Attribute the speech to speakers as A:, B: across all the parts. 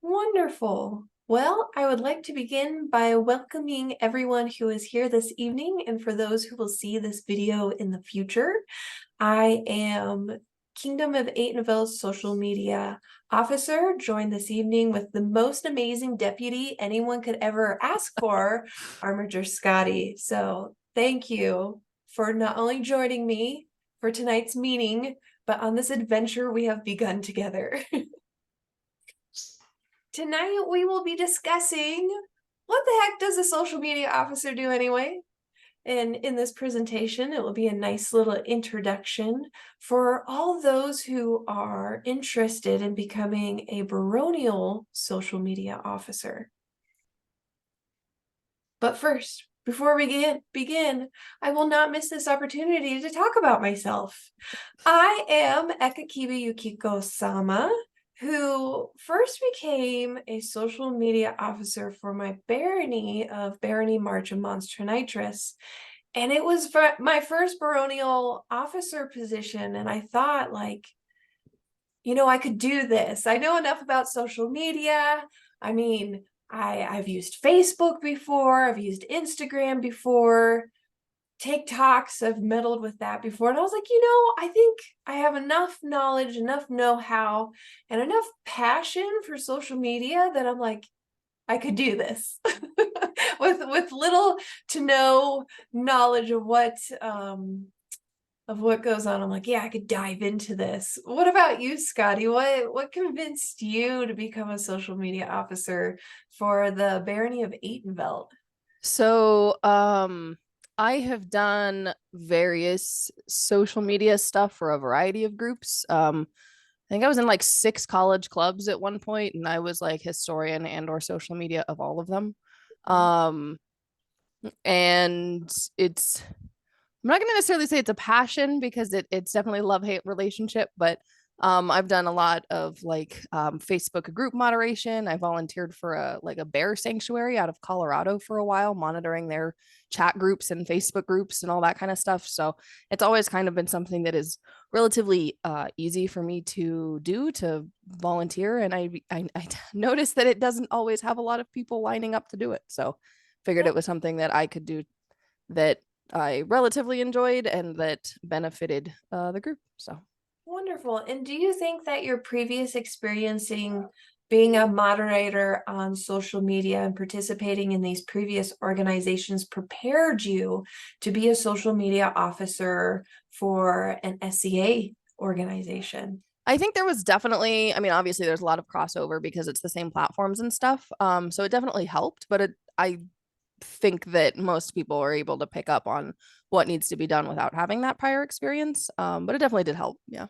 A: Wonderful. Well, I would like to begin by welcoming everyone who is here this evening, and for those who will see this video in the future. I am Kingdom of Atenville's social media officer, joined this evening with the most amazing deputy anyone could ever ask for, Armiger Scotty. So thank you for not only joining me for tonight's meeting, but on this adventure we have begun together. Tonight we will be discussing what the heck does a social media officer do anyway? And in this presentation, it will be a nice little introduction for all those who are interested in becoming a baronial social media officer. But first, before we begin, I will not miss this opportunity to talk about myself. I am Ekakibi Yukiko-sama, who first became a social media officer for my barony of Barony March of Monstra Nitris. And it was my first baronial officer position. And I thought, like, I could do this. I know enough about social media. I mean, I've used Facebook before, I've used Instagram before, TikToks, I've meddled with that before. And I was like, I think I have enough knowledge, enough know-how, and enough passion for social media that I'm like, I could do this with little to no knowledge of what goes on. I'm like, yeah, I could dive into this. What about you, Scotty? What convinced you to become a social media officer for the Barony of Atenveld?
B: So, I have done various social media stuff for a variety of groups. I think I was in like 6 college clubs at one point, and I was like historian and or social media of all of them. Um, and I'm not gonna necessarily say it's a passion because it's definitely a love-hate relationship, but I've done a lot of like Facebook group moderation. I volunteered for a bear sanctuary out of Colorado for a while, monitoring their chat groups and Facebook groups and all that kind of stuff. So it's always kind of been something that is relatively easy for me to do, to volunteer. And I noticed that it doesn't always have a lot of people lining up to do it. So figured
A: Yeah.
B: it was something that I could do that I relatively enjoyed and that benefited the group. So
A: Wonderful. And do you think that your previous experiencing being a moderator on social media and participating in these previous organizations prepared you to be a social media officer for an SCA organization?
B: I think there was definitely, I mean, obviously there's a lot of crossover because it's the same platforms and stuff. So it definitely helped, but I think that most people are able to pick up on what needs to be done without having that prior experience. But it definitely did help. Yeah.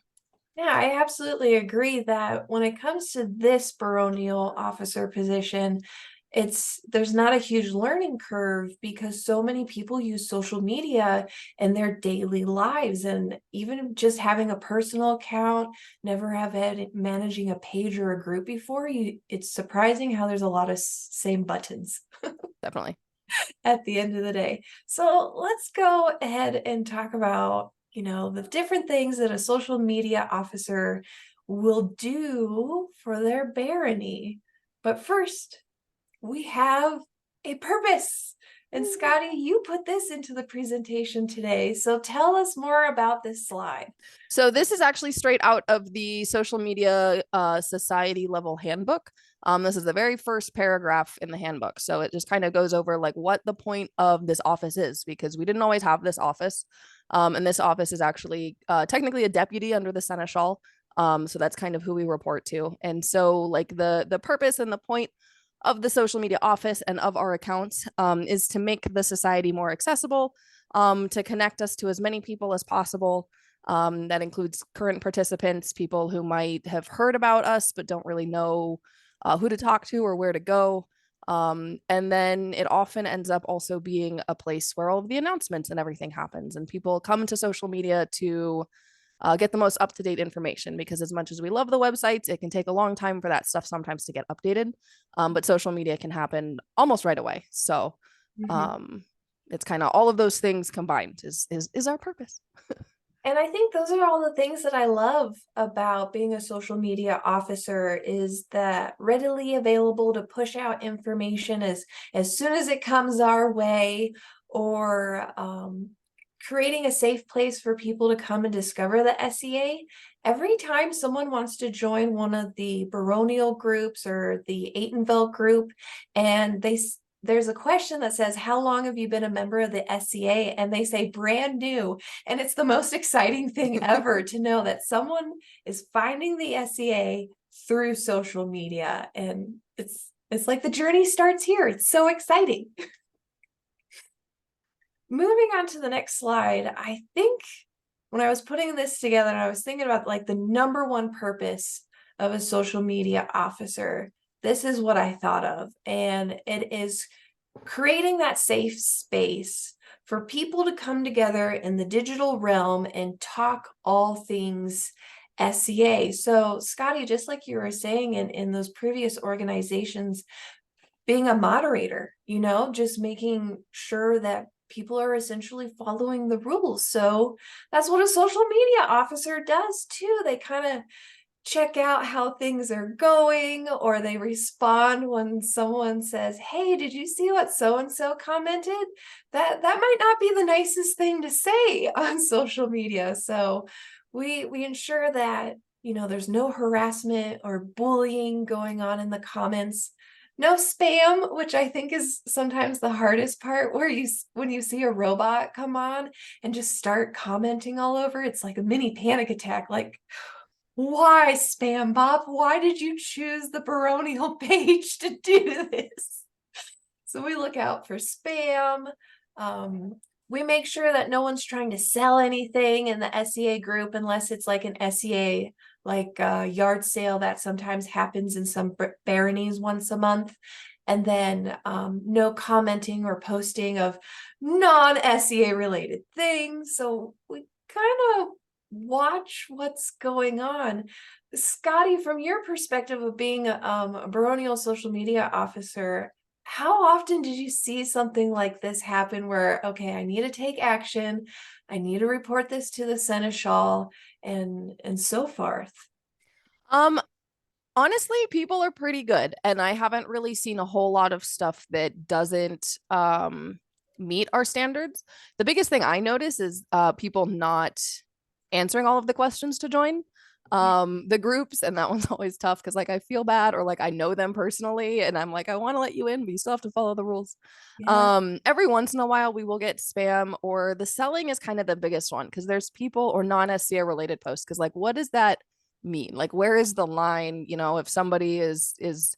A: Yeah, I absolutely agree that when it comes to this baronial officer position, there's not a huge learning curve because so many people use social media in their daily lives, and even just having a personal account, never have had managing a page or a group before you, it's surprising how there's a lot of same buttons
B: Definitely.
A: at the end of the day. So let's go ahead and talk about, the different things that a social media officer will do for their barony. But first, we have a purpose. And Scotty, you put this into the presentation today. So tell us more about this slide.
B: So this is actually straight out of the social media society level handbook. This is the very first paragraph in the handbook. So it just kind of goes over like what the point of this office is, because we didn't always have this office. And this office is actually technically a deputy under the seneschal. So that's kind of who we report to. And so like the purpose and the point of the social media office and of our accounts is to make the society more accessible, to connect us to as many people as possible. That includes current participants, people who might have heard about us but don't really know who to talk to or where to go. And then it often ends up also being a place where all of the announcements and everything happens, and people come to social media to get the most up-to-date information, because as much as we love the websites, it can take a long time for that stuff sometimes to get updated. But social media can happen almost right away. So
A: Mhm.
B: um, it's kind of all of those things combined is our purpose.
A: And I think those are all the things that I love about being a social media officer is that readily available to push out information as soon as it comes our way, or creating a safe place for people to come and discover the SEA. Every time someone wants to join one of the baronial groups or the Atenville group, and there's a question that says, how long have you been a member of the SCA? And they say brand new. And it's the most exciting thing ever to know that someone is finding the SCA through social media. And it's like the journey starts here. It's so exciting. Moving on to the next slide, I think when I was putting this together, I was thinking about like the number one purpose of a social media officer. This is what I thought of, and it is creating that safe space for people to come together in the digital realm and talk all things SCA. So, Scotty, just like you were saying in those previous organizations, being a moderator, just making sure that people are essentially following the rules. So that's what a social media officer does too. They kind of check out how things are going, or they respond when someone says, hey, did you see what so and so commented? That might not be the nicest thing to say on social media. So we ensure that there's no harassment or bullying going on in the comments. No spam, which I think is sometimes the hardest part, where when you see a robot come on and just start commenting all over, it's like a mini panic attack. Like, why, Spam Bob? Why did you choose the baronial page to do this? So we look out for spam. We make sure that no one's trying to sell anything in the SEA group unless it's like an SEA yard sale that sometimes happens in some baronies once a month. And then no commenting or posting of non-SEA related things. So we kind of watch what's going on. Scotty, from your perspective of being a baronial social media officer, how often did you see something like this happen where, okay, I need to take action, I need to report this to the seneschal, and so forth?
B: Um, Honestly, people are pretty good, and I haven't really seen a whole lot of stuff that doesn't meet our standards. The biggest thing I notice is people not answering all of the questions to join the groups, and that one's always tough because like I feel bad, or like I know them personally and I'm like, I want to let you in, but you still have to follow the rules.
A: Yeah.
B: Every once in a while we will get spam, or the selling is kind of the biggest one because there's people, or non-SCA related posts, because like what does that mean? Like where is the line? If somebody is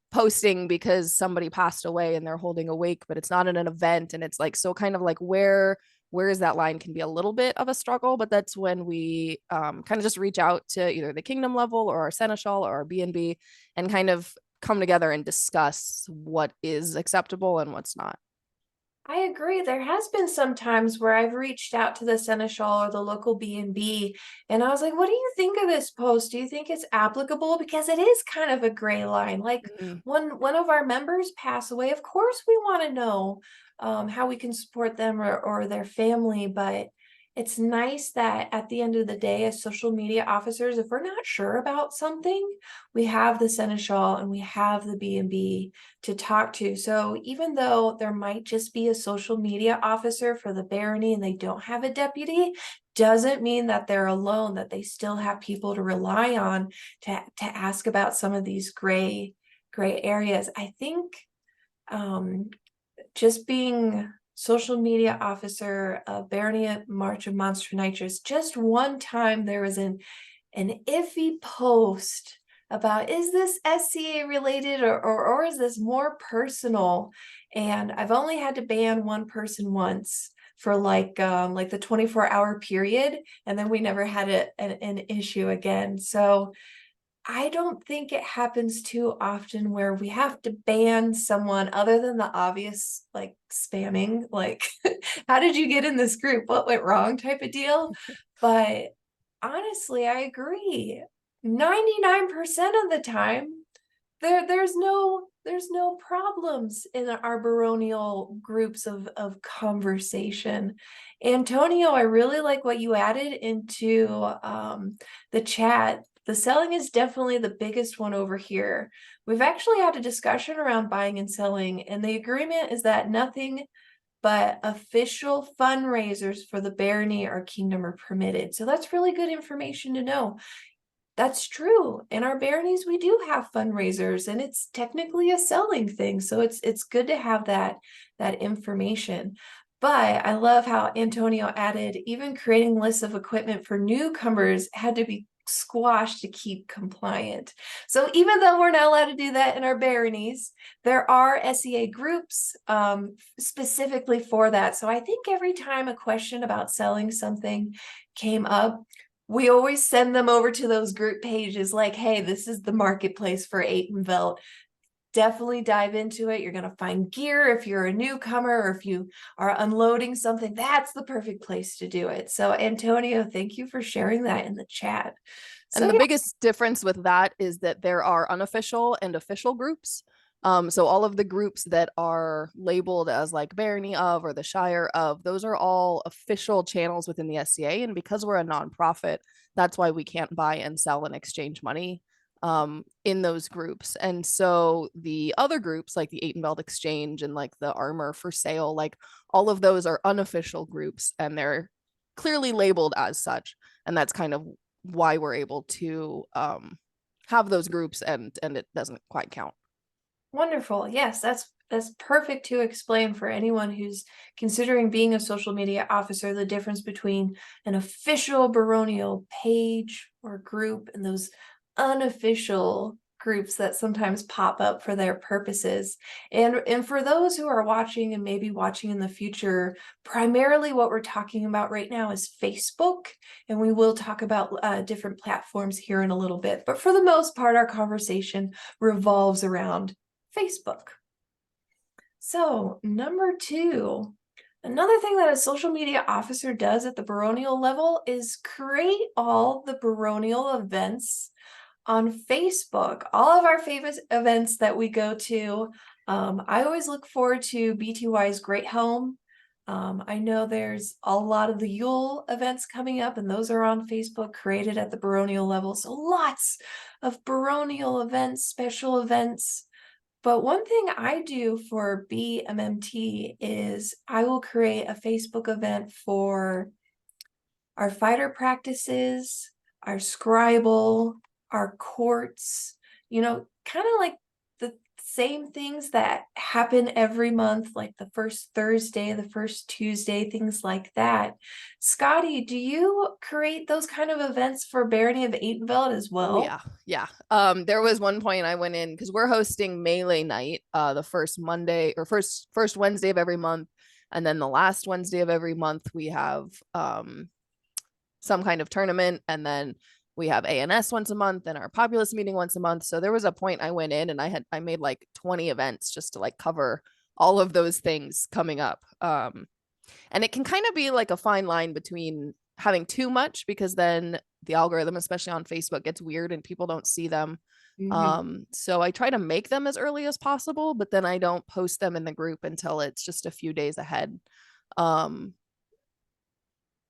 B: posting because somebody passed away and they're holding a wake, but it's not in an event, and it's like, so kind of like where is that line can be a little bit of a struggle. But that's when we kind of just reach out to either the kingdom level or our seneschal or our B&B and kind of come together and discuss what is acceptable and what's not.
A: I agree. There has been some times where I've reached out to the seneschal or the local B&B, and I was like, what do you think of this post? Do you think it's applicable? Because it is kind of a gray line. Like
B: Mhm.
A: when one of our members pass away, of course we want to know how we can support them or their family, but it's nice that at the end of the day, as social media officers, if we're not sure about something, we have the seneschal and we have the B&B to talk to. So even though there might just be a social media officer for the barony and they don't have a deputy, doesn't mean that they're alone, that they still have people to rely on to ask about some of these gray areas. I think just being social media officer of Barony March of Monster Nitrous, just one time there was an iffy post about, is this SCA related, or is this more personal? And I've only had to ban one person once for like the 24-hour period, and then we never had an issue again. So I don't think it happens too often where we have to ban someone other than the obvious, like spamming, like, how did you get in this group? What went wrong type of deal. But honestly, I agree. 99% of the time, there's no problems in our baronial groups of conversation. Antonio, I really like what you added into the chat. The selling is definitely the biggest one over here. We've actually had a discussion around buying and selling, and the agreement is that nothing but official fundraisers for the barony or kingdom are permitted. So that's really good information to know. That's true. In our baronies, we do have fundraisers, and it's technically a selling thing. So it's good to have that information. But I love how Antonio added, even creating lists of equipment for newcomers had to be squashed to keep compliant. So even though we're not allowed to do that in our baronies, there are SEA groups specifically for that. So I think every time a question about selling something came up, we always send them over to those group pages like, hey, this is the marketplace for Atenvelt. Definitely dive into it. You're going to find gear if you're a newcomer, or if you are unloading something, that's the perfect place to do it. So Antonio, thank you for sharing that in the chat. So
B: And the biggest difference with that is that there are unofficial and official groups. So all of the groups that are labeled as like Barony of or the Shire of, those are all official channels within the SCA. And because we're a nonprofit, that's why we can't buy and sell and exchange money in those groups. And so the other groups like the Atenveld Exchange and like the Armor for Sale, like all of those are unofficial groups and they're clearly labeled as such. And that's kind of why we're able to have those groups and it doesn't quite count.
A: wonderful. Yes, that's perfect to explain for anyone who's considering being a social media officer, the difference between an official baronial page or group and those unofficial groups that sometimes pop up for their purposes. And for those who are watching and maybe watching in the future, primarily what we're talking about right now is Facebook, and we will talk about different platforms here in a little bit. But for the most part, our conversation revolves around Facebook. So, number 2, another thing that a social media officer does at the baronial level is create all the baronial events on Facebook. All of our favorite events that we go to. I always look forward to BTY's Great Home. I know there's a lot of the Yule events coming up, and those are on Facebook, created at the baronial level. So lots of baronial events, special events. But one thing I do for BMMT is I will create a Facebook event for our fighter practices, our scribal, our courts, kind of like the same things that happen every month, like the first Thursday, the first Tuesday, things like that. Scotty, do you create those kind of events for Barony of Atenveld as well?
B: Oh yeah. There was one point I went in because we're hosting Melee Night the first Monday or first Wednesday of every month. And then the last Wednesday of every month we have some kind of tournament, and then we have ANS once a month and our populace meeting once a month. So there was a point I went in and I made like 20 events just to like cover all of those things coming up. And it can kind of be like a fine line between having too much, because then the algorithm, especially on Facebook, gets weird and people don't see them. So I try to make them as early as possible, but then I don't post them in the group until it's just a few days ahead.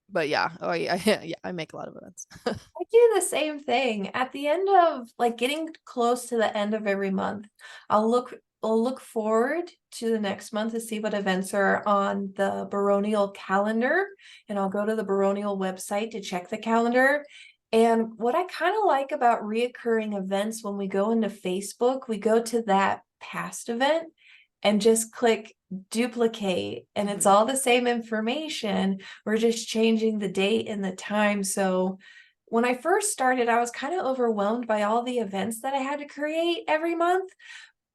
B: But yeah, yeah, I make a lot of events.
A: I do the same thing. At the end of like getting close to the end of every month, I'll look forward to the next month to see what events are on the baronial calendar, and I'll go to the baronial website to check the calendar. And what I kind of like about reoccurring events, when we go into Facebook, we go to that past event and just click duplicate, and it's all the same information. We're just changing the date and the time. So when I first started, I was kind of overwhelmed by all the events that I had to create every month.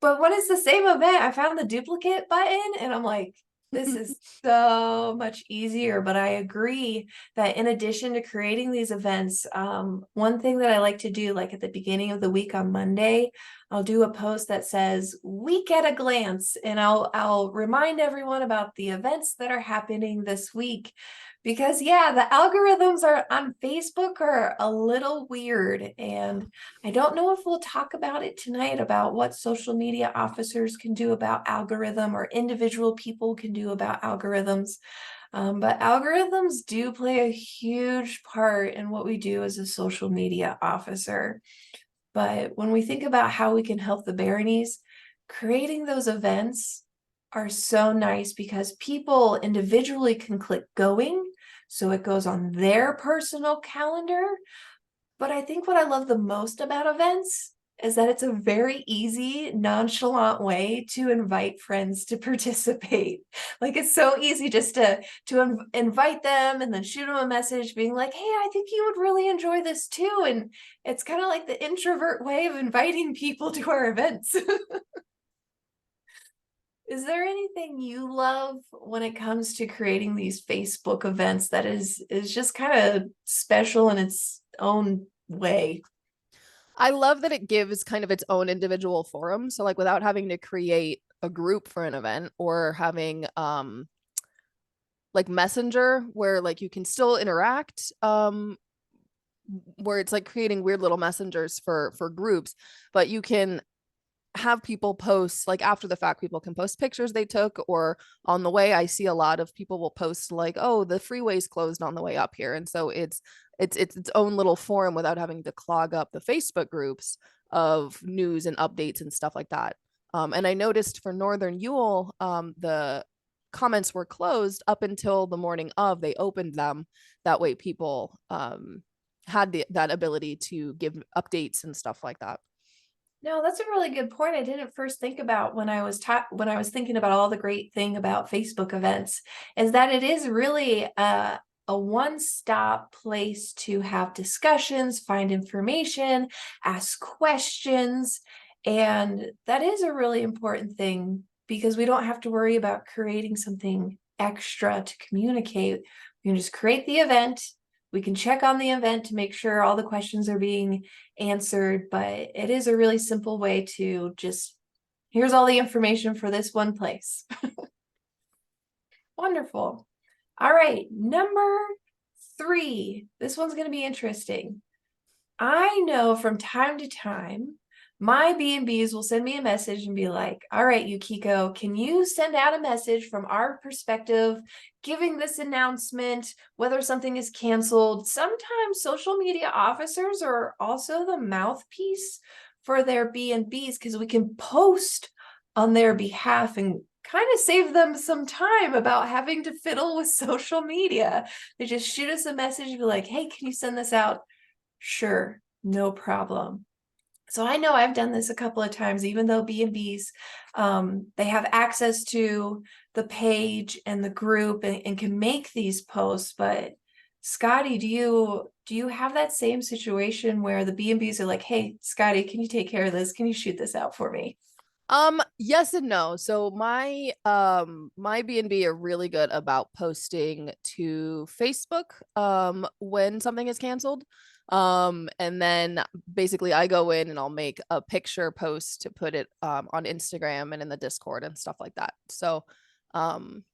A: But when it's the same event, I found the duplicate button and I'm like, this is so much easier. But I agree that in addition to creating these events, one thing that I like to do, like at the beginning of the week on Monday, I'll do a post that says week at a glance, and I'll remind everyone about the events that are happening this week. Because yeah, the algorithms are on Facebook are a little weird, and I don't know if we'll talk about it tonight about what social media officers can do about algorithm or individual people can do about algorithms. But algorithms do play a huge part in what we do as a social media officer. But when we think about how we can help the Baronies, creating those events are so nice because people individually can click going, so it goes on their personal calendar. But I think what I love the most about events is that it's a very easy, nonchalant way to invite friends to participate. Like it's so easy just to invite them and then shoot them a message being like, "Hey, I think you would really enjoy this too." And it's kind of like the introvert way of inviting people to our events. Is there anything you love when it comes to creating these Facebook events that is just kind of special in its own way?
B: I love that it gives kind of its own individual forum. So like without having to create a group for an event or having like Messenger where like you can still interact where it's like creating weird little messengers for groups, but you can have people post like after the fact. People can post pictures they took, or on the way. I see a lot of people will post like, oh, the freeway's closed on the way up here, and so it's its own little forum without having to clog up the Facebook groups of news and updates and stuff like that. And I noticed for Northern Yule, the comments were closed up until the morning of. They opened them that way. People had that ability to give updates and stuff like that.
A: No, that's a really good point. I didn't first think about when I was thinking about all the great thing about Facebook events is that it is really a one-stop place to have discussions, find information, ask questions, and that is a really important thing because we don't have to worry about creating something extra to communicate. We can just create the event. We can check on the event to make sure all the questions are being answered, but it is a really simple way to just, here's all the information for this one place. Wonderful. All right, number 3. This one's going to be interesting. I know from time to time, my B&Bs will send me a message and be like, all right, Yukiko, can you send out a message from our perspective, giving this announcement, whether something is canceled? Sometimes social media officers are also the mouthpiece for their B&Bs because we can post on their behalf and kind of save them some time about having to fiddle with social media. They just shoot us a message and be like, hey, can you send this out? Sure, no problem. So I know I've done this a couple of times, even though B&Bs, they have access to the page and the group and can make these posts. But Scotty, do you have that same situation where the B&Bs are like, hey, Scotty, can you take care of this? Can you shoot this out for me?
B: Yes and no. So my B&B are really good about posting to Facebook when something is canceled. And then basically I go in and I'll make a picture post to put it on Instagram and in the Discord and stuff like that. So um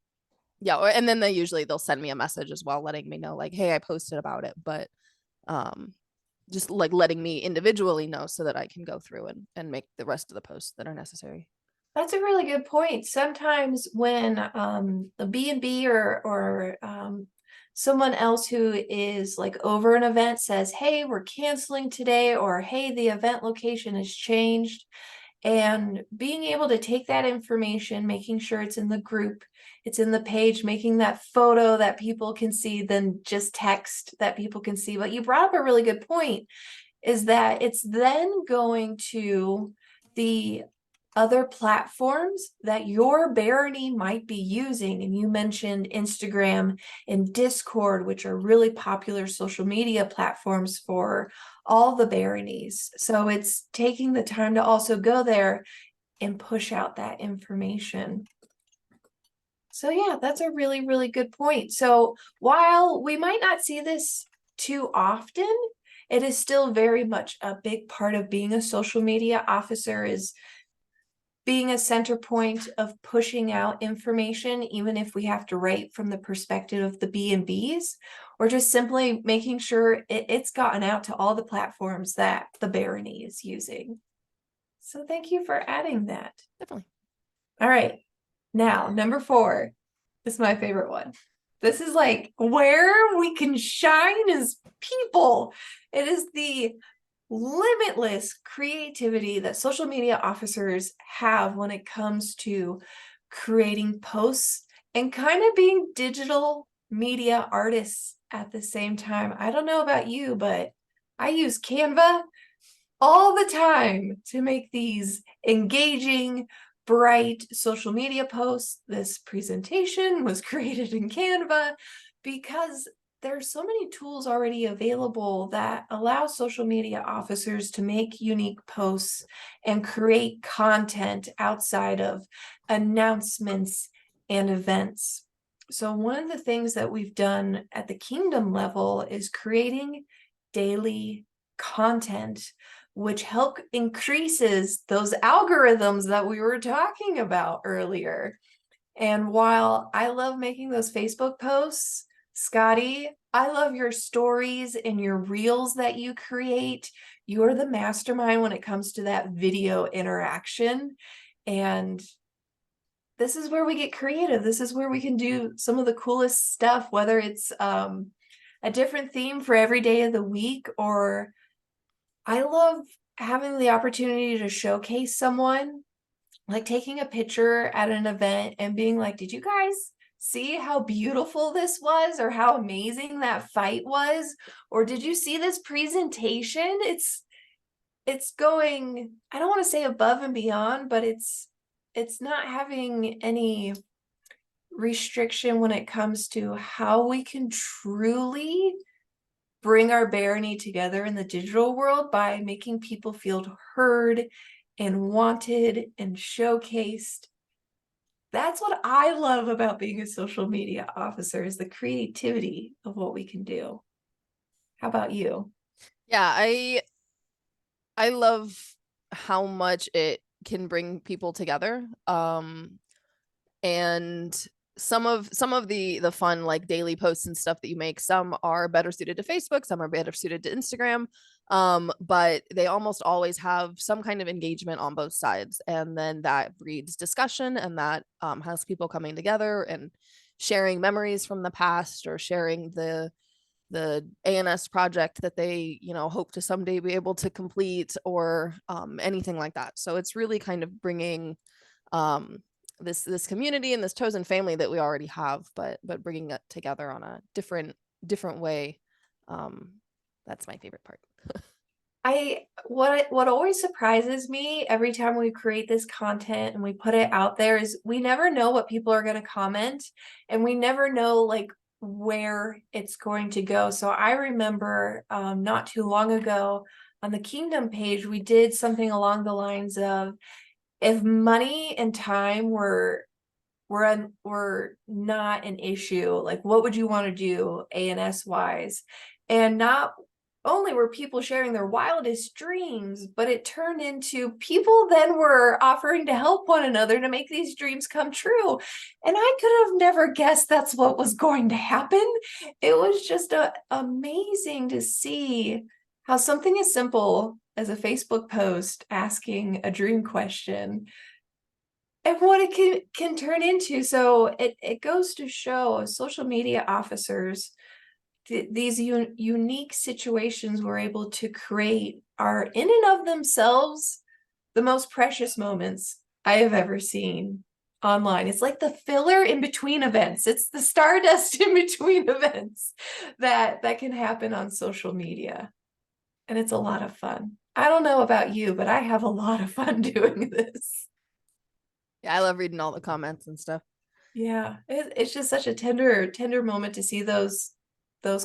B: yeah, and then they'll send me a message as well letting me know like, hey, I posted about it, but um just like letting me individually know so that I can go through and make the rest of the posts that are necessary.
A: That's a really good point. Sometimes when the B&B or someone else who is like over an event says, hey, we're canceling today, or hey, the event location has changed, and being able to take that information, making sure it's in the group, it's in the page, making that photo that people can see, then just text that people can see. But you brought up a really good point, is that it's then going to the other platforms that your barony might be using. And you mentioned Instagram and Discord, which are really popular social media platforms for all the baronies. So it's taking the time to also go there and push out that information. So yeah, that's a really, really good point. So while we might not see this too often, it is still very much a big part of being a social media officer, is being a center point of pushing out information, even if we have to write from the perspective of the B&Bs, or just simply making sure it's gotten out to all the platforms that the barony is using. So thank you for adding that.
B: Definitely.
A: All right, now number 4. This is my favorite one. This is like where we can shine as people. It is the limitless creativity that social media officers have when it comes to creating posts and kind of being digital media artists at the same time. I don't know about you, but I use Canva all the time to make these engaging, bright social media posts. This presentation was created in Canva because there's so many tools already available that allow social media officers to make unique posts and create content outside of announcements and events. So one of the things that we've done at the kingdom level is creating daily content, which help increases those algorithms that we were talking about earlier. And while I love making those Facebook posts, Scotty, I love your stories and your reels that you create. You're the mastermind when it comes to that video interaction. And this is where we get creative. This is where we can do some of the coolest stuff, whether it's a different theme for every day of the week, or I love having the opportunity to showcase someone, like taking a picture at an event and being like, did you guys see how beautiful this was, or how amazing that fight was? Or did you see this presentation? It's going, I don't want to say above and beyond, but it's not having any restriction when it comes to how we can truly bring our barony together in the digital world by making people feel heard and wanted and showcased. That's what I love about being a social media officer, is the creativity of what we can do. How about you?
B: Yeah, I love how much it can bring people together. And some of the fun like daily posts and stuff that you make, some are better suited to Facebook, some are better suited to Instagram. But they almost always have some kind of engagement on both sides, and then that breeds discussion, and that has people coming together and sharing memories from the past, or sharing the ANS project that they, hope to someday be able to complete, or anything like that. So it's really kind of bringing this community and this chosen family that we already have, but bringing it together on a different way. Um, that's my favorite part.
A: What always surprises me every time we create this content and we put it out there is we never know what people are going to comment, and we never know like where it's going to go. So I remember not too long ago on the Kingdom page, we did something along the lines of, if money and time were not an issue, like what would you want to do ANS wise? And not only were people sharing their wildest dreams, but it turned into people then were offering to help one another to make these dreams come true. And I could have never guessed that's what was going to happen. It was just amazing to see how something as simple as a Facebook post asking a dream question and what it can turn into. So it goes to show social media officers, these unique situations we're able to create are in and of themselves the most precious moments I have ever seen online. It's like the filler in between events. It's the stardust in between events that can happen on social media. And it's a lot of fun. I don't know about you, but I have a lot of fun doing this.
B: Yeah, I love reading all the comments and stuff.
A: Yeah, it's just such a tender moment to see those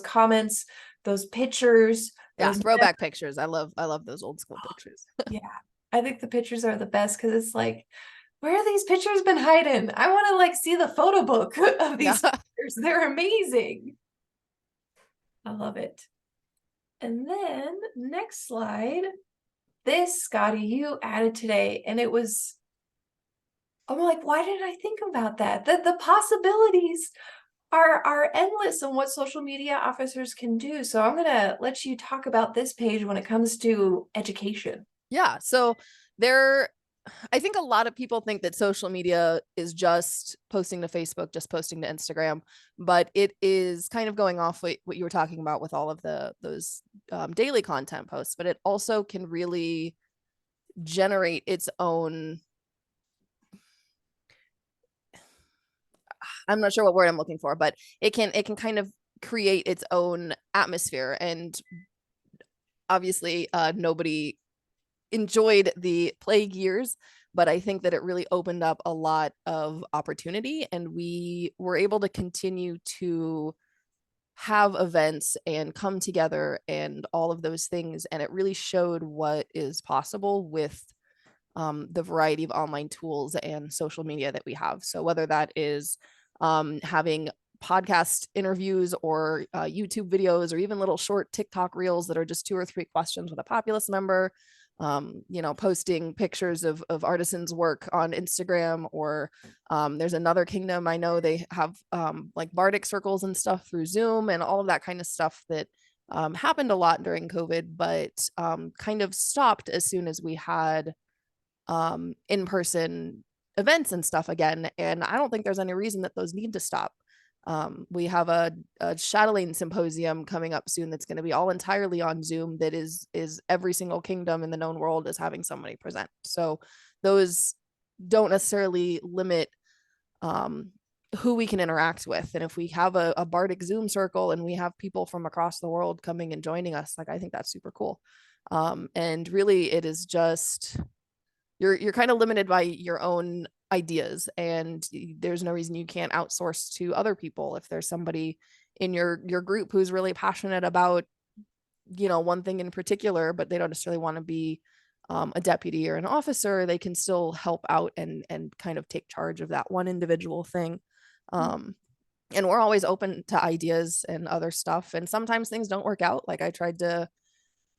A: comments, those pictures,
B: Yeah,
A: those
B: throwback pictures. I love those old school pictures.
A: yeah. I think the pictures are the best because it's like, where have these pictures been hiding? I want to like see the photo book of
B: Yeah.
A: these pictures. They're amazing. I love it. And then next slide, this Scotty, you added today, and it was, I'm like, why did I think about that? The possibilities are endless on what social media officers can do. So I'm gonna let you talk about this page when it comes to education.
B: Yeah. So there I think a lot of people think that social media is just posting to Facebook, just posting to Instagram, but it is kind of going off what you were talking about with all of those daily content posts, but it also can really generate its own, I'm not sure what word I'm looking for, but it can kind of create its own atmosphere. And obviously nobody enjoyed the plague years, but I think that it really opened up a lot of opportunity, and we were able to continue to have events and come together and all of those things. And it really showed what is possible with the variety of online tools and social media that we have. So whether that is having podcast interviews or YouTube videos, or even little short TikTok reels that are just 2 or 3 questions with a Populous member, posting pictures of artisans' work on Instagram, or there's another kingdom I know they have like Bardic circles and stuff through Zoom, and all of that kind of stuff that happened a lot during COVID, but kind of stopped as soon as we had in-person events and stuff again. And I don't think there's any reason that those need to stop. We have a Chatelaine symposium coming up soon that's going to be all entirely on Zoom, that is every single kingdom in the known world is having somebody present. So those don't necessarily limit who we can interact with. And if we have a Bardic Zoom circle and we have people from across the world coming and joining us, like, I think that's super cool. And really it is just, you're kind of limited by your own ideas, and there's no reason you can't outsource to other people. If there's somebody in your group who's really passionate about one thing in particular, but they don't necessarily want to be a deputy or an officer, they can still help out and kind of take charge of that one individual thing. And we're always open to ideas and other stuff, and sometimes things don't work out. Like, I tried to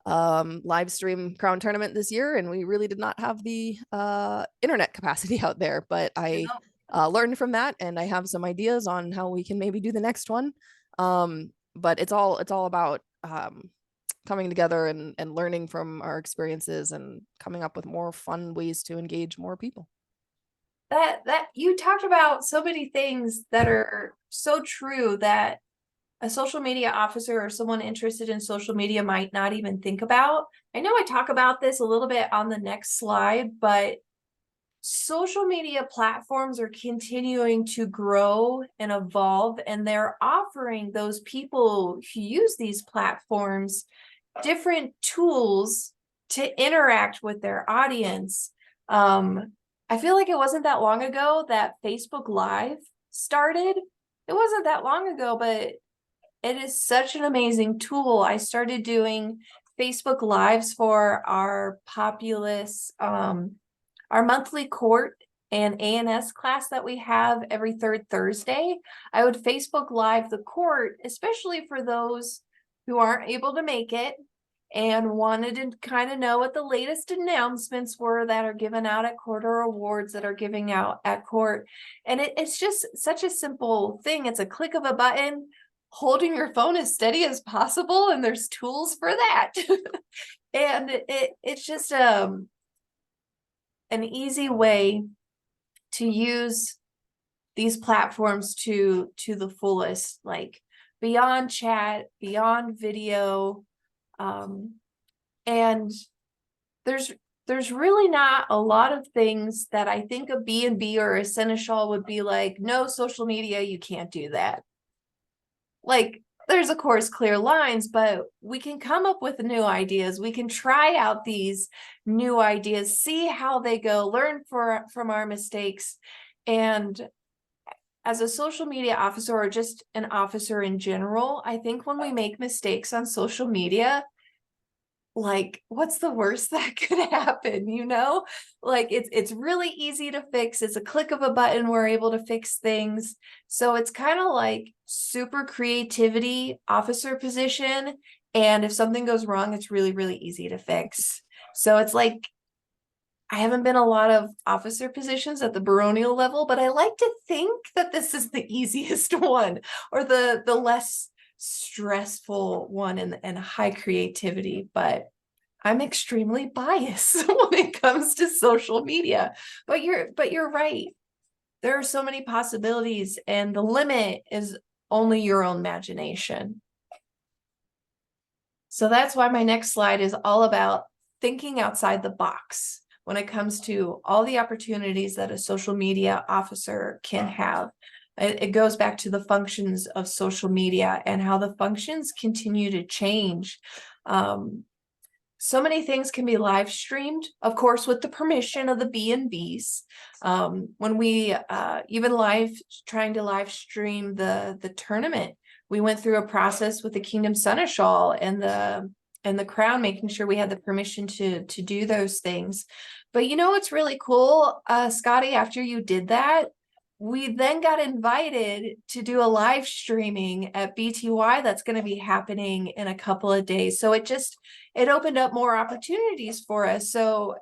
B: live stream Crown Tournament this year, and we really did not have the internet capacity out there, but I learned from that, and I have some ideas on how we can maybe do the next one. But it's all about coming together and learning from our experiences and coming up with more fun ways to engage more people.
A: That you talked about so many things that are so true, that a social media officer or someone interested in social media might not even think about. I know I talk about this a little bit on the next slide, but social media platforms are continuing to grow and evolve, and they're offering those people who use these platforms different tools to interact with their audience. I feel like it wasn't that long ago that Facebook Live started. It wasn't that long ago, but it is such an amazing tool. I started doing Facebook Lives for our Populous, our monthly court and ANS class that we have every third Thursday. I would Facebook Live the court, especially for those who aren't able to make it and wanted to kind of know what the latest announcements were that are given out at court, or awards that are giving out at court. And it's just such a simple thing. It's a click of a button, holding your phone as steady as possible, and there's tools for that. And it's just an easy way to use these platforms to the fullest, like beyond chat, beyond video. And there's really not a lot of things that I think a B&B or a Seneschal would be like, no, social media, you can't do that. Like, there's of course clear lines, but we can come up with new ideas. We can try out these new ideas, see how they go, learn from our mistakes. And as a social media officer, or just an officer in general, I think when we make mistakes on social media, like, what's the worst that could happen? Like, it's really easy to fix. It's a click of a button, we're able to fix things. So it's kind of like super creativity officer position, and if something goes wrong, it's really, really easy to fix. So it's like, I haven't been a lot of officer positions at the baronial level, but I like to think that this is the easiest one, or the less stressful one, and high creativity. But I'm extremely biased when it comes to social media. But you're right. There are so many possibilities, and the limit is only your own imagination. So that's why my next slide is all about thinking outside the box when it comes to all the opportunities that a social media officer can have. It goes back to the functions of social media and how the functions continue to change. So many things can be live streamed, of course, with the permission of the B&Bs. When we even trying to live stream the tournament, we went through a process with the Kingdom Seneschal and the Crown, making sure we had the permission to do those things. But you know what's really cool, Scotty? After you did that, we then got invited to do a live streaming at BTY that's going to be happening in a couple of days. So it opened up more opportunities for us. So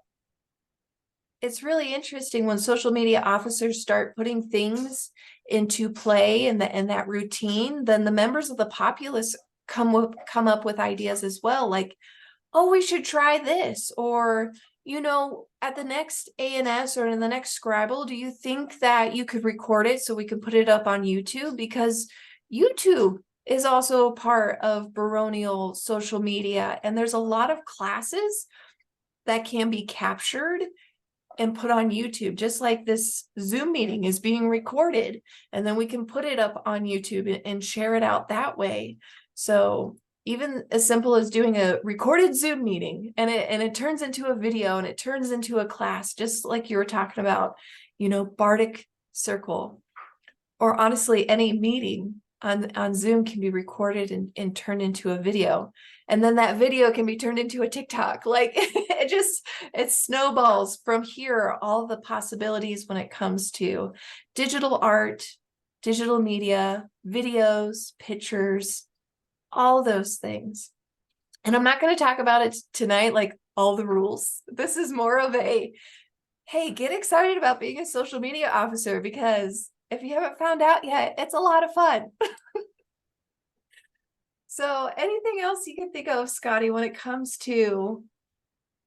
A: it's really interesting when social media officers start putting things into play in that routine, then the members of the populace come up with ideas as well, like, oh, we should try this, or at the next ANS or in the next Scrabble, do you think that you could record it so we can put it up on YouTube? Because YouTube is also a part of baronial social media, and there's a lot of classes that can be captured and put on YouTube, just like this Zoom meeting is being recorded, and then we can put it up on YouTube and share it out that way. So even as simple as doing a recorded Zoom meeting and it turns into a video and it turns into a class, just like you were talking about, Bardic Circle, or honestly, any meeting on Zoom can be recorded and turned into a video. And then that video can be turned into a TikTok. Like it snowballs from here, all the possibilities when it comes to digital art, digital media, videos, pictures, all those things. And I'm not going to talk about it tonight, like all the rules. This is more of a, hey, get excited about being a social media officer, because if you haven't found out yet, it's a lot of fun. So anything else you can think of, Scotty, when it comes to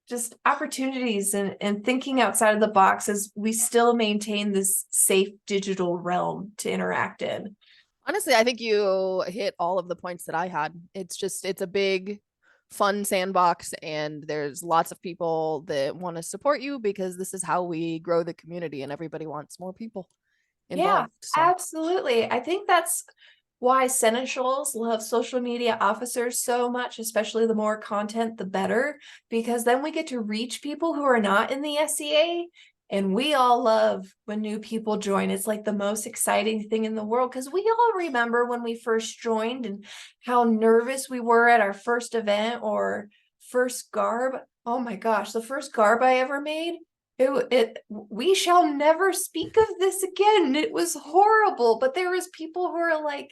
A: just opportunities and thinking outside of the box as we still maintain this safe digital realm to interact in?
B: Honestly, I think you hit all of the points that I had. It's a big, fun sandbox, and there's lots of people that want to support you because this is how we grow the community, and everybody wants more people
A: Yeah,
B: involved. So.
A: absolutely. I think that's why seneschals love social media officers so much, especially the more content, the better, because then we get to reach people who are not in the SCA. And we all love when new people join. It's like the most exciting thing in the world, because we all remember when we first joined and how nervous we were at our first event or first garb. Oh my gosh, the first garb I ever made, we shall never speak of this again. It was horrible, but there was people who are like,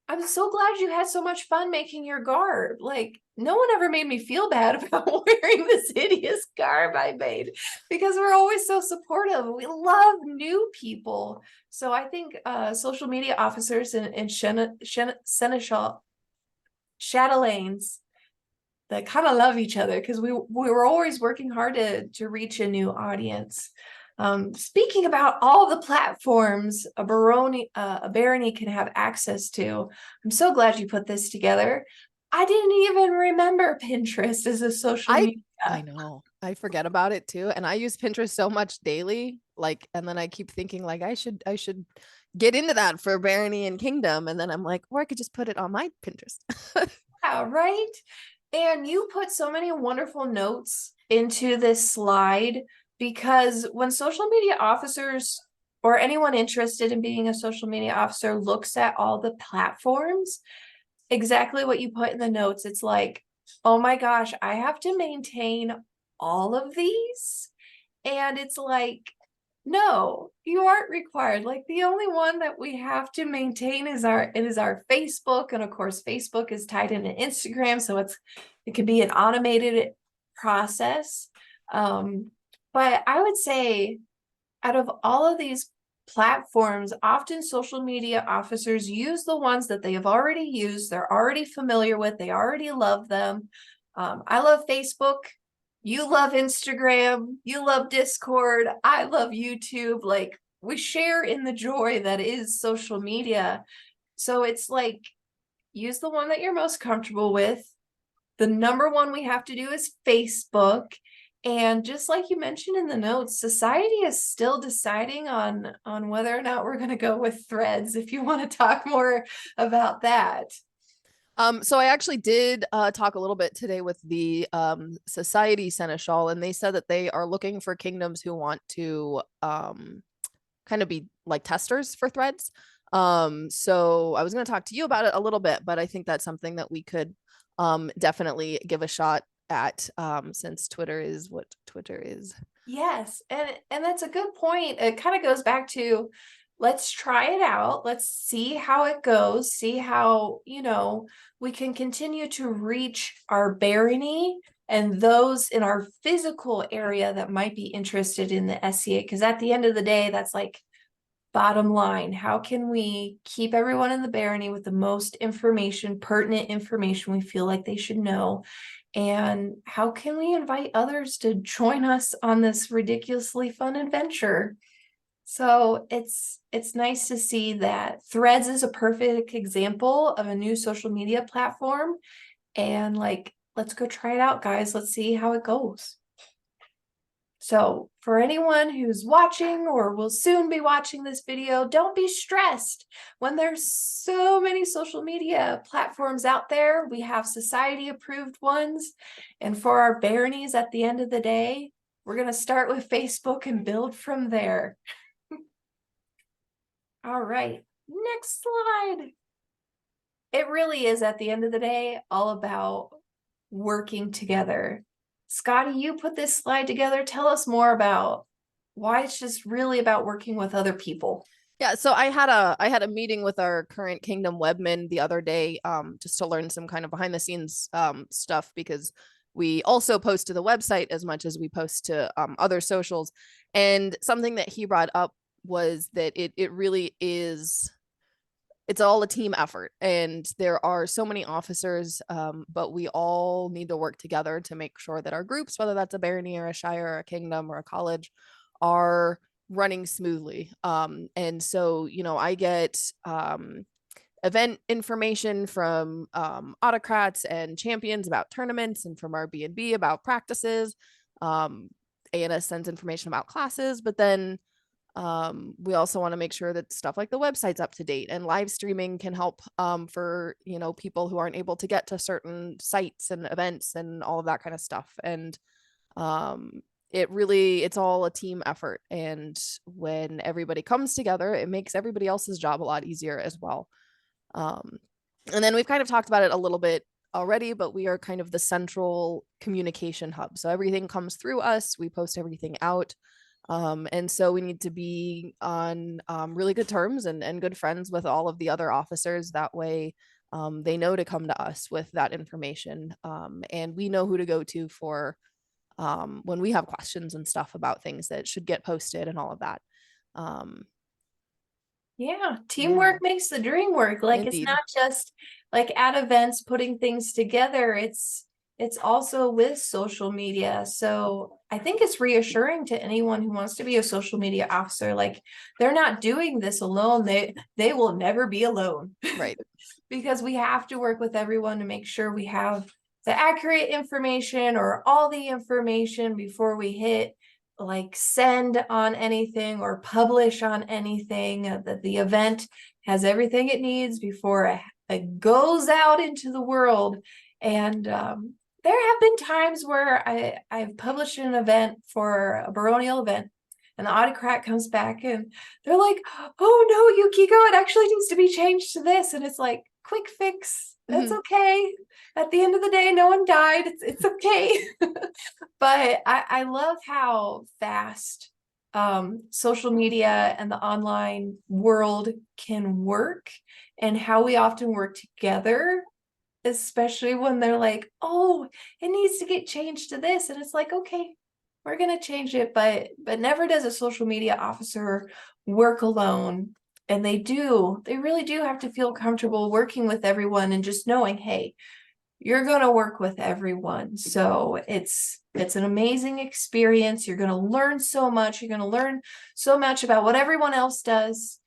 A: I'm so glad you had so much fun making your garb. Like, no one ever made me feel bad about wearing this hideous garb I made, because we're always so supportive. We love new people. So I think social media officers and Seneschal chatelaines that kind of love each other, because we were always working hard to reach a new audience. Speaking about all the platforms a barony can have access to, I'm so glad you put this together. I didn't even remember Pinterest as a social media.
B: I know. I forget about it too. And I use Pinterest so much daily. Like, and then I keep thinking like I should get into that for Barony and Kingdom. And then I'm like, or I could just put it on my Pinterest.
A: Yeah, right. And you put so many wonderful notes into this slide, because when social media officers or anyone interested in being a social media officer looks at all the platforms, exactly what you put in the notes, it's like, oh my gosh, I have to maintain all of these. And it's like, no, you aren't required. Like, the only one that we have to maintain is our Facebook. And of course, Facebook is tied into Instagram, so it could be an automated process. But I would say out of all of these platforms, often social media officers use the ones that they have already used, they're already familiar with, they already love them. I love Facebook. You love Instagram, you love Discord, I love YouTube. Like, we share in the joy that is social media. So it's like, use the one that you're most comfortable with. The number one we have to do is Facebook. And just like you mentioned in the notes, society is still deciding on whether or not we're going to go with Threads, if you want to talk more about that.
B: So I actually did talk a little bit today with the Society Seneschal, and they said that they are looking for kingdoms who want to kind of be like testers for Threads. So I was going to talk to you about it a little bit, but I think that's something that we could definitely give a shot at, since Twitter is what Twitter is.
A: Yes, and that's a good point. It kind of goes back to, let's try it out. Let's see how it goes. See how, we can continue to reach our barony and those in our physical area that might be interested in the SCA. Because at the end of the day, that's like bottom line. How can we keep everyone in the barony with the most information, pertinent information we feel like they should know? And how can we invite others to join us on this ridiculously fun adventure? So it's nice to see that Threads is a perfect example of a new social media platform. And like, let's go try it out, guys. Let's see how it goes. So for anyone who's watching or will soon be watching this video, don't be stressed. When there's so many social media platforms out there, we have society approved ones. And for our baronies at the end of the day, we're going to start with Facebook and build from there. All right, next slide. It really is, at the end of the day, all about working together. Scotty, you put this slide together. Tell us more about why it's just really about working with other people.
B: Yeah, so I had a meeting with our current Kingdom Webman the other day, just to learn some kind of behind the scenes stuff, because we also post to the website as much as we post to other socials. And something that he brought up was that it really is, it's all a team effort, and there are so many officers, but we all need to work together to make sure that our groups, whether that's a barony or a shire or a kingdom or a college, are running smoothly. And so, I get event information from autocrats and champions about tournaments, and from our B&B about practices. ANS sends information about classes, but then we also want to make sure that stuff like the website's up to date, and live streaming can help for people who aren't able to get to certain sites and events and all of that kind of stuff. And it's all a team effort, and when everybody comes together, it makes everybody else's job a lot easier as well. And then we've kind of talked about it a little bit already, but we are kind of the central communication hub, so everything comes through us. We post everything out. And so we need to be on really good terms and good friends with all of the other officers. That way, they know to come to us with that information. And we know who to go to for when we have questions and stuff about things that should get posted and all of that.
A: Yeah, teamwork makes the dream work. Like,
B: Indeed.
A: it's not just like at events putting things together. It's also with social media. So I think it's reassuring to anyone who wants to be a social media officer. Like, they're not doing this alone. They will never be alone.
B: Right.
A: Because we have to work with everyone to make sure we have the accurate information or all the information before we hit like send on anything or publish on anything, that the event has everything it needs before it goes out into the world. And there have been times where I've published an event for a baronial event, and the autocrat comes back and they're like, oh no, Yukiko, it actually needs to be changed to this. And it's like, quick fix. It's okay. At the end of the day, no one died. It's okay. But I love how fast social media and the online world can work, and how we often work together, especially when they're like, oh, it needs to get changed to this. And it's like, okay, we're going to change it. But never does a social media officer work alone. And they really do have to feel comfortable working with everyone and just knowing, hey, you're going to work with everyone. So it's It's an amazing experience. You're going to learn so much. You're going to learn so much about what everyone else does.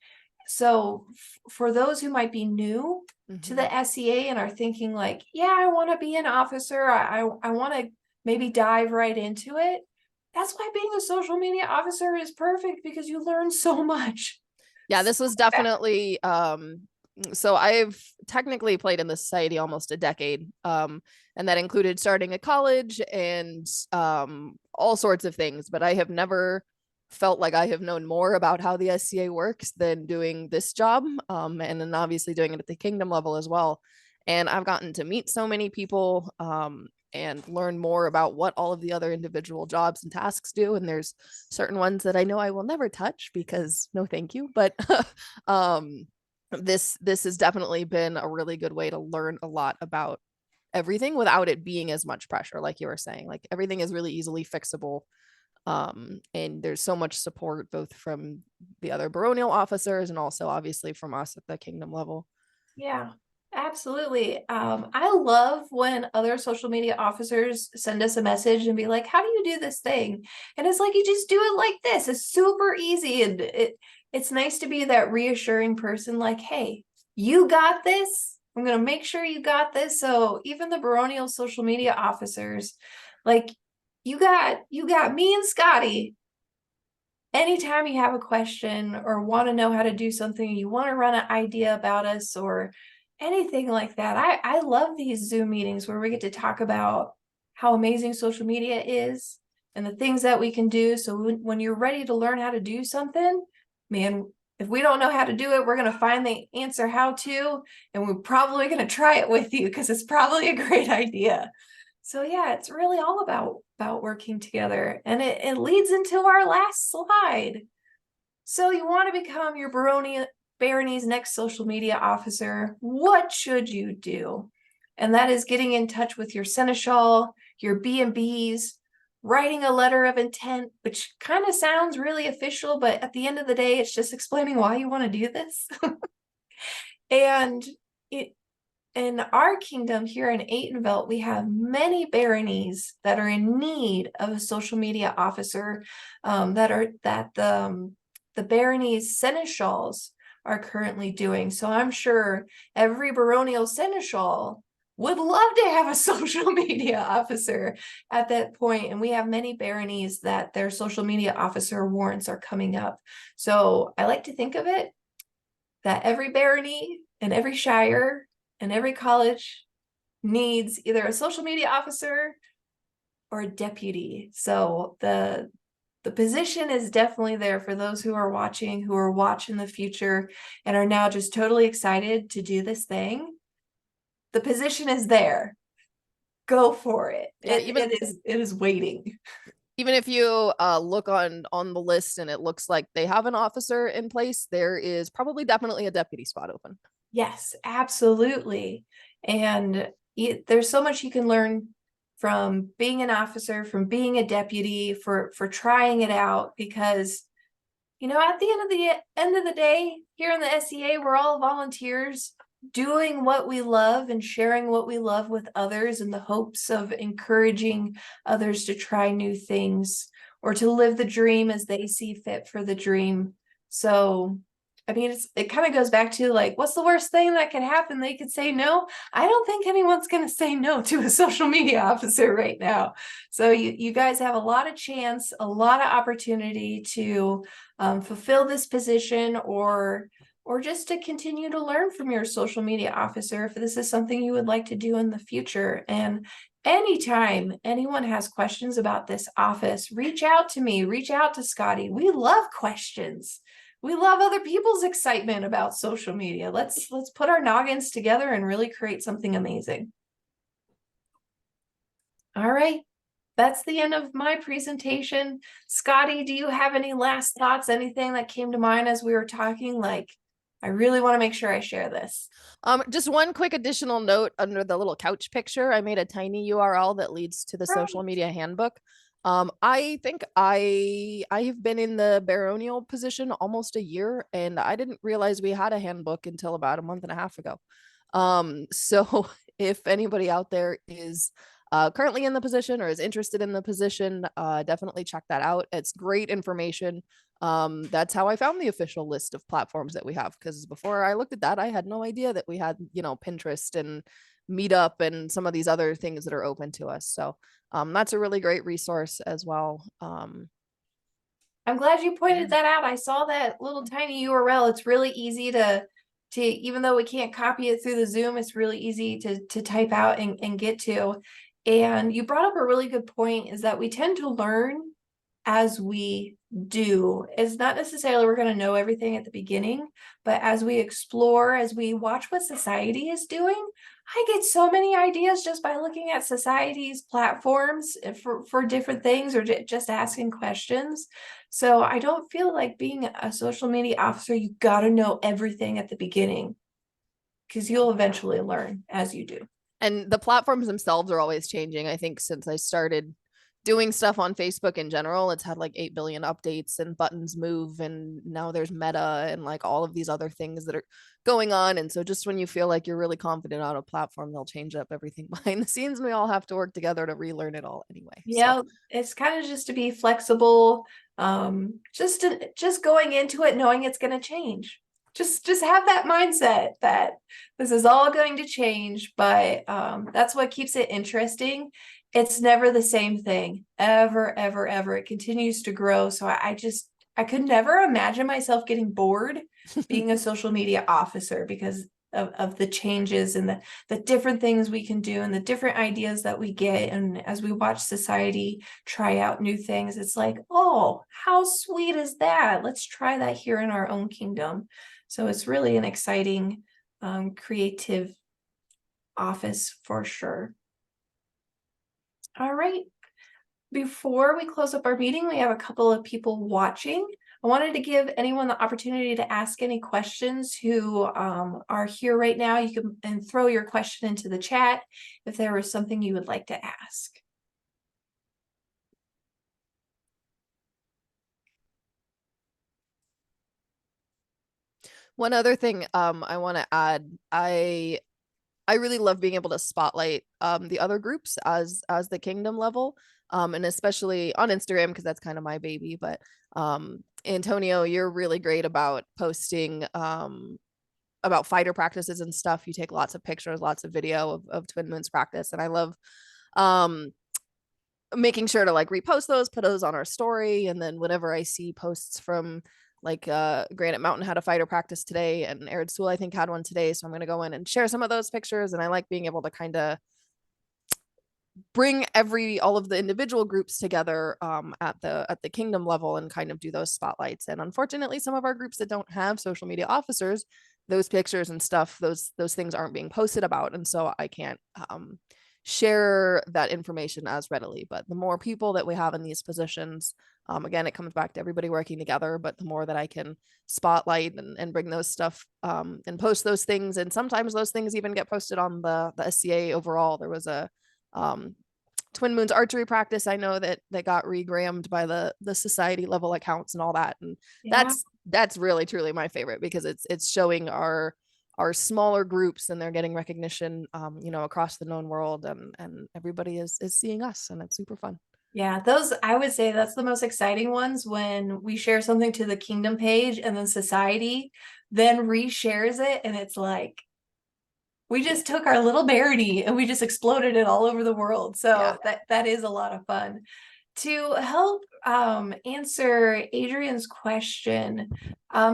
A: So for those who might be new to the SEA and are thinking like, yeah, I want to be an officer. I want to maybe dive right into it. That's why being a social media officer is perfect, because you learn so much.
B: Yeah, this was definitely so I've technically played in the society almost a decade. And that included starting a college and all sorts of things, but I have never felt like I have known more about how the SCA works than doing this job. And then obviously doing it at the kingdom level as well. And I've gotten to meet so many people and learn more about what all of the other individual jobs and tasks do. And there's certain ones that I know I will never touch because no, thank you. But this has definitely been a really good way to learn a lot about everything without it being as much pressure. Like you were saying, like everything is really easily fixable. And there's so much support both from the other baronial officers and also obviously from us at the kingdom level.
A: Yeah, absolutely. I love when other social media officers send us a message and be like, how do you do this thing? And it's like, you just do it like this. It's super easy. And it's nice to be that reassuring person like, hey, you got this. I'm going to make sure you got this. So even the baronial social media officers, like, you got me and Scotty. Anytime you have a question or want to know how to do something, you want to run an idea about us or anything like that. I love these Zoom meetings where we get to talk about how amazing social media is and the things that we can do. So when you're ready to learn how to do something, man, if we don't know how to do it, we're going to find the answer how to, and we're probably going to try it with you because it's probably a great idea. So yeah, it's really all about working together. And it leads into our last slide. So you want to become your barony's next social media officer. What should you do? And that is getting in touch with your seneschal, your B&Bs, writing a letter of intent, which kind of sounds really official, but at the end of the day, it's just explaining why you want to do this. And in our kingdom here in Aytonville, we have many baronies that are in need of a social media officer, that the baronies seneschals are currently doing. So I'm sure every baronial seneschal would love to have a social media officer at that point. And we have many baronies that their social media officer warrants are coming up. So I like to think of it that every barony and every shire and every college needs either a social media officer or a deputy. So the position is definitely there for those who are watching the future and are now just totally excited to do this thing. The position is there. Go for it.
B: Yeah,
A: it is waiting.
B: Even if you look on the list and it looks like they have an officer in place, there is probably definitely a deputy spot open.
A: Yes, absolutely. And there's so much you can learn from being an officer, from being a deputy, for trying it out, because at the end of the day, here in the SEA, we're all volunteers doing what we love and sharing what we love with others in the hopes of encouraging others to try new things or to live the dream as they see fit for the dream. So I mean, it kind of goes back to like, what's the worst thing that could happen? They could say no. I don't think anyone's going to say no to a social media officer right now. So you guys have a lot of chance, a lot of opportunity to fulfill this position or just to continue to learn from your social media officer if this is something you would like to do in the future. And anytime anyone has questions about this office, reach out to me, reach out to Scotty. We love questions. We love other people's excitement about social media. Let's put our noggins together and really create something amazing. All right. That's the end of my presentation. Scotty, do you have any last thoughts? Anything that came to mind as we were talking? Like, I really want to make sure I share this.
B: Just one quick additional note under the little couch picture. I made a tiny URL that leads to the social media handbook. I think I have been in the baronial position almost a year, and I didn't realize we had a handbook until about a month and a half ago. So if anybody out there is currently in the position or is interested in the position, definitely check that out. It's great information. That's how I found the official list of platforms that we have, because before I looked at that, I had no idea that we had, Pinterest and Meetup and some of these other things that are open to us. So that's a really great resource as well.
A: I'm glad you
B: Yeah.
A: pointed that out. I saw that little tiny URL. It's really easy to even though we can't copy it through the Zoom, it's really easy to type out and get to. And you brought up a really good point, is that we tend to learn as we do. It's not necessarily we're going to know everything at the beginning, but as we explore, as we watch what society is doing, I get so many ideas just by looking at society's platforms for different things, or just asking questions. So I don't feel like being a social media officer, you got to know everything at the beginning, because you'll eventually learn as you do.
B: And the platforms themselves are always changing. I think since I started doing stuff on Facebook in general, it's had like 8 billion updates and buttons move, and now there's Meta and like all of these other things that are going on. And so just when you feel like you're really confident on a platform, they'll change up everything behind the scenes, and we all have to work together to relearn it all anyway.
A: Yeah, it's kind of just to be flexible, just going into it knowing it's going to change. Just have that mindset that this is all going to change, but that's what keeps it interesting. It's never the same thing, ever, ever, ever. It continues to grow. So I could never imagine myself getting bored being a social media officer, because of the changes and the different things we can do and the different ideas that we get. And as we watch society try out new things, it's like, oh, how sweet is that? Let's try that here in our own kingdom. So it's really an exciting, creative office for sure. All right. Before we close up our meeting, we have a couple of people watching. I wanted to give anyone the opportunity to ask any questions who are here right now. You can throw your question into the chat if there was something you would like to ask.
B: One other thing I want to add, I really love being able to spotlight the other groups as the kingdom level, and especially on Instagram, because that's kind of my baby. But Antonio, you're really great about posting about fighter practices and stuff. You take lots of pictures, lots of video of Twin Moons practice, and I love um making sure to like repost those, put those on our story. And then whenever I see posts from like Granite Mountain had a fighter practice today, and Arid School I think had one today, so I'm going to go in and share some of those pictures. And I like being able to kind of bring all of the individual groups together at the kingdom level and kind of do those spotlights. And unfortunately, some of our groups that don't have social media officers, those pictures and stuff, those things aren't being posted about, and so I can't share that information as readily. But the more people that we have in these positions, again, it comes back to everybody working together. But the more that I can spotlight and bring those stuff and post those things, and sometimes those things even get posted on the SCA overall. There was a Twin Moons archery practice I know that got regrammed by the society level accounts and all that, and
A: Yeah.
B: that's really truly my favorite, because it's showing our smaller groups, and they're getting recognition across the known world, and everybody is seeing us, and it's super fun.
A: Yeah, those, I would say that's the most exciting ones, when we share something to the kingdom page and then society then reshares it, and it's like we just took our little Verity and we just exploded it all over the world. So that is a lot of fun. To help answer Adrian's question,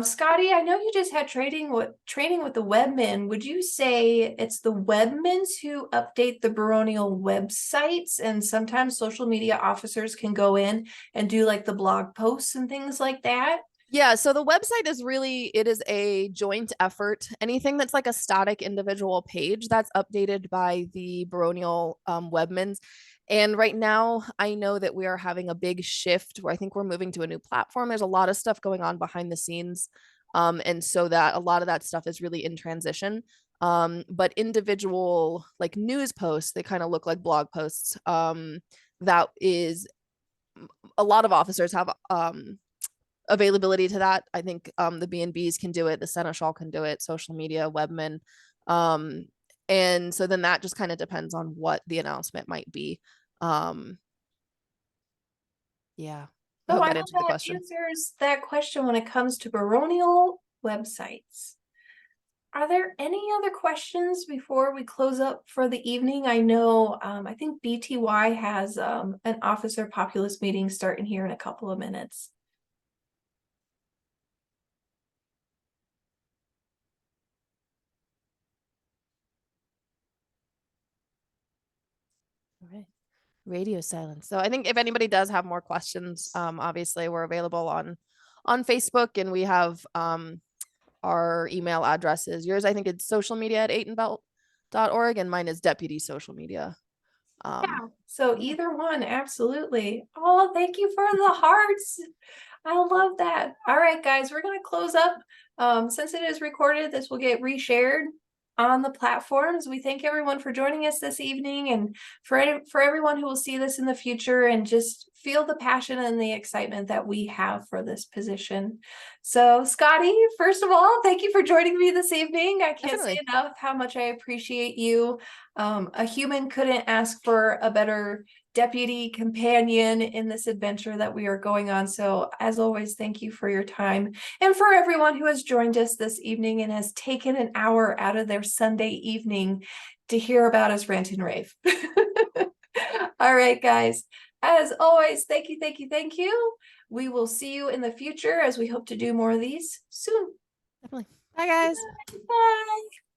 A: Scotty, I know you just had training with the webmen. Would you say it's the webmans who update the baronial websites, and sometimes social media officers can go in and do like the blog posts and things like that?
B: Yeah, so the website it is a joint effort. Anything that's like a static individual page, that's updated by the baronial webmans. And right now, I know that we are having a big shift where I think we're moving to a new platform. There's a lot of stuff going on behind the scenes. And so that a lot of that stuff is really in transition. But individual like news posts, they kind of look like blog posts. That is, a lot of officers have availability to that. I think the B&Bs can do it, the Seneschal can do it, social media, webmen. And so then that just kind of depends on what the announcement might be. Yeah. I
A: So
B: hope
A: I
B: that
A: hope
B: answered the
A: that
B: question.
A: answers that question when it comes to baronial websites. Are there any other questions before we close up for the evening? I know, I think BTY has an officer populist meeting starting here in a couple of minutes.
B: All right. Radio silence. So I think if anybody does have more questions, obviously we're available on Facebook, and we have our email addresses. Yours, I think it's social media at aitonbelt.org, and mine is deputy social media.
A: Yeah, so
B: Yeah.
A: either one, absolutely. Oh, thank you for the hearts. I love that. All right, guys, we're gonna close up. Since it is recorded, this will get reshared on the platforms. We thank everyone for joining us this evening, and for everyone who will see this in the future and just feel the passion and the excitement that we have for this position. So, Scotty, first of all, thank you for joining me this evening. I can't say
B: Definitely.
A: enough how much I appreciate you. A human couldn't ask for a better deputy companion in this adventure that we are going on. So as always, thank you for your time, and for everyone who has joined us this evening and has taken an hour out of their Sunday evening to hear about us rant and rave. All right, guys. As always, thank you, thank you, thank you. We will see you in the future as we hope to do more of these soon.
B: Definitely. Bye, guys.
A: Bye.